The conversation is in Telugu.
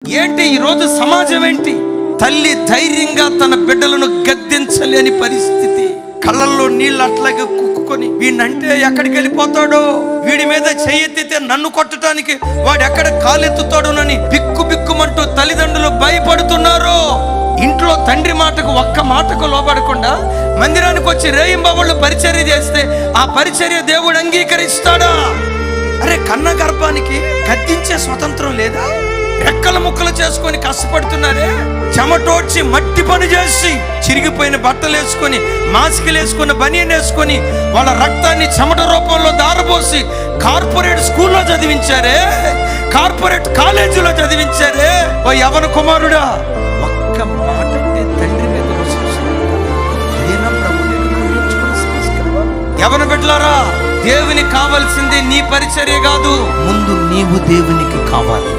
ఏంటి ఈరోజు సమాజం ఏంటి? తల్లి ధైర్యంగా తన బిడ్డలను గద్దించలేని పరిస్థితి. కళ్ళల్లో నీళ్ళు అట్లాగే కుక్కుకొని వీడినంటే ఎక్కడికి వెళ్ళిపోతాడో, వీడి మీద చెయ్యెత్తితే నన్ను కొట్టడానికి వాడు ఎక్కడ కాలెత్తుతాడోనని బిక్కు బిక్కుమంటూ తల్లిదండ్రులు భయపడుతున్నారు. ఇంట్లో తండ్రి మాటకు ఒక్క మాటకు లోబడకుండా మందిరానికి వచ్చి రేయింబవళ్ళు పరిచర్య చేస్తే ఆ పరిచర్య దేవుడు అంగీకరిస్తాడా? అరే, కన్న గర్భానికి గద్దించే స్వతంత్రం లేదా? రెక్కల ముక్కలు చేసుకొని కష్టపడుతున్నారే, చెమటోడ్చి మట్టి పని చేసి చిరిగిపోయిన బట్టలు వేసుకొని మాస్కులు వేసుకొని బనియన్ వేసుకొని వాళ్ళ రక్తాన్ని చెమట రూపంలో దారబోసి కార్పొరేట్ స్కూల్లో చదివించారే, కార్పొరేట్ కాలేజీలో చదివించారే. ఓ యవన కుమారుడా, ఒక్క మాట అంటే తండ్రి మీద యవన బిడ్డలారా, దేవునికి కావాల్సింది నీ పరిచర్య కాదు, ముందు నీవు దేవునికి కావాలి.